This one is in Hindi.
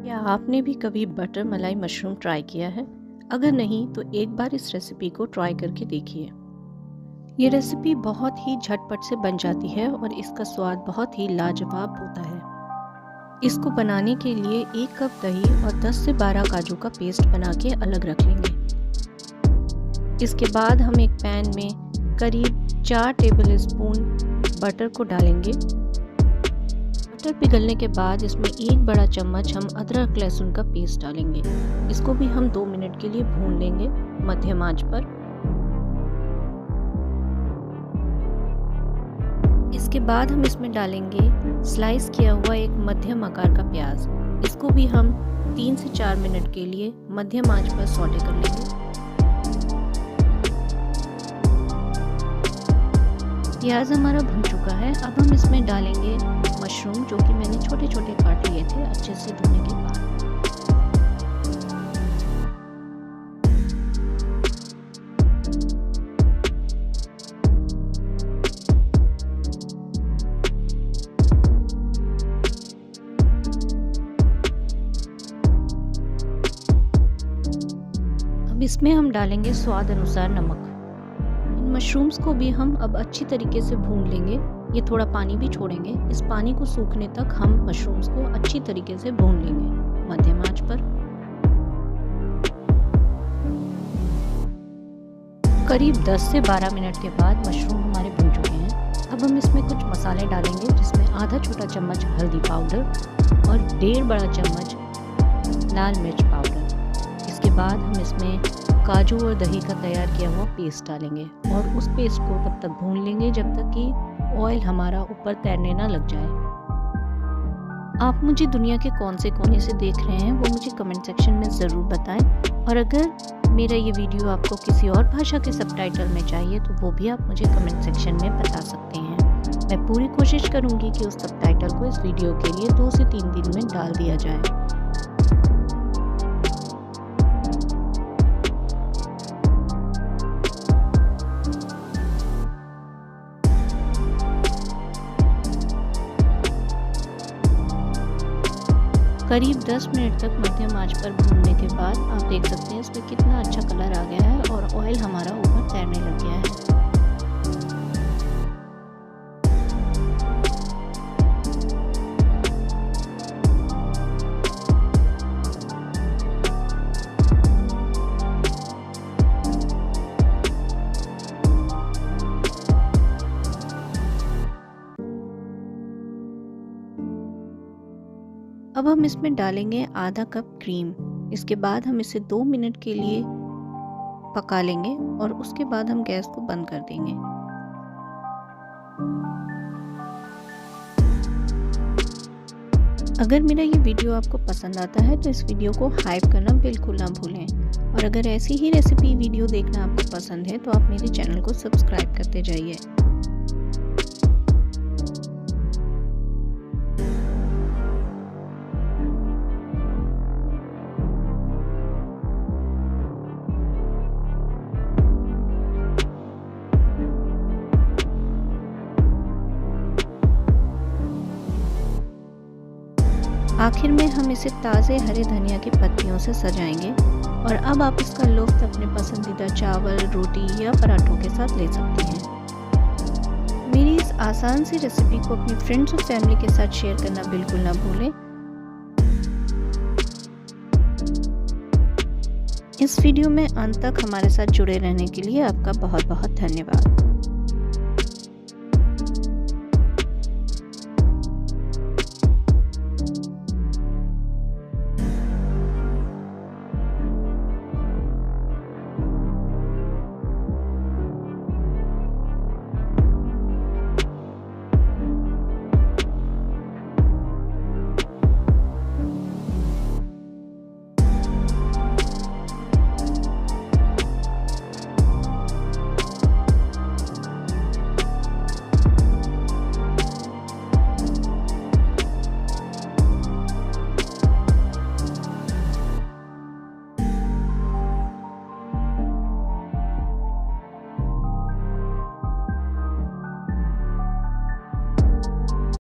क्या आपने भी कभी बटर मलाई मशरूम ट्राई किया है? अगर नहीं तो एक बार इस रेसिपी को ट्राई करके देखिए। ये रेसिपी बहुत ही झटपट से बन जाती है और इसका स्वाद बहुत ही लाजवाब होता है। इसको बनाने के लिए 1 कप दही और 10 से 12 काजू का पेस्ट बना के अलग रख लेंगे। इसके बाद हम एक पैन में करीब 4 टेबल स्पून बटर को डालेंगे। बटर पिघलने के बाद इसमें 1 बड़ा चम्मच हम अदरक लहसुन का पेस्ट डालेंगे। इसको भी हम 2 मिनट के लिए भून लेंगे मध्यम आंच पर। इसके बाद हम इसमें डालेंगे स्लाइस किया हुआ एक मध्यम आकार का प्याज। इसको भी हम 3 से 4 मिनट के लिए मध्यम आंच पर सौटे कर लेंगे। प्याज हमारा भुन चुका है। अब हम इसमें डालेंगे मशरूम, जो कि मैंने छोटे छोटे काट लिए थे अच्छे से धोने के बाद। अब इसमें हम डालेंगे स्वाद अनुसार नमक। इन मशरूम्स को भी हम अब अच्छी तरीके से भून लेंगे। ये थोड़ा पानी भी छोड़ेंगे। इस पानी को सूखने तक हम मशरूम्स को अच्छी तरीके से भून लेंगे मध्यम आंच पर। करीब 10 से 12 मिनट के बाद मशरूम हमारे भून चुके हैं। अब हम इसमें कुछ मसाले डालेंगे, जिसमें आधा छोटा चम्मच हल्दी पाउडर और 1.5 बड़ा चम्मच लाल मिर्च पाउडर। इसके बाद हम इसमें काजू और दही का तैयार किया हुआ पेस्ट डालेंगे और उस पेस्ट को तब तक भून लेंगे जब तक कि ऑयल हमारा ऊपर तैरने ना लग जाए। आप मुझे दुनिया के कौन से कोने से देख रहे हैं वो मुझे कमेंट सेक्शन में ज़रूर बताएं। और अगर मेरा ये वीडियो आपको किसी और भाषा के सबटाइटल में चाहिए तो वो भी आप मुझे कमेंट सेक्शन में बता सकते हैं। मैं पूरी कोशिश करूँगी कि उस सबटाइटल को इस वीडियो के लिए 2 से 3 दिन में डाल दिया जाए। करीब 10 मिनट तक मध्यम आंच पर भूनने के बाद आप देख सकते हैं इसमें कितना अच्छा कलर आ गया है और ऑयल हमारा ऊपर तैरने लग गया है। अब हम इसमें डालेंगे आधा कप क्रीम। इसके बाद हम इसे 2 मिनट के लिए पका लेंगे और उसके बाद हम गैस को बंद कर देंगे। अगर मेरा ये वीडियो आपको पसंद आता है तो इस वीडियो को हाइप करना बिल्कुल ना भूलें। और अगर ऐसी ही रेसिपी वीडियो देखना आपको पसंद है तो आप मेरे चैनल को सब्सक्राइब करते जाइए। आखिर में हम इसे ताज़े हरे धनिया की पत्तियों से सजाएंगे। और अब आप इसका लुत्फ़ अपने पसंदीदा चावल, रोटी या पराठों के साथ ले सकते हैं। मेरी इस आसान सी रेसिपी को अपनी फ्रेंड्स और फैमिली के साथ शेयर करना बिल्कुल ना भूलें। इस वीडियो में अंत तक हमारे साथ जुड़े रहने के लिए आपका बहुत बहुत धन्यवाद।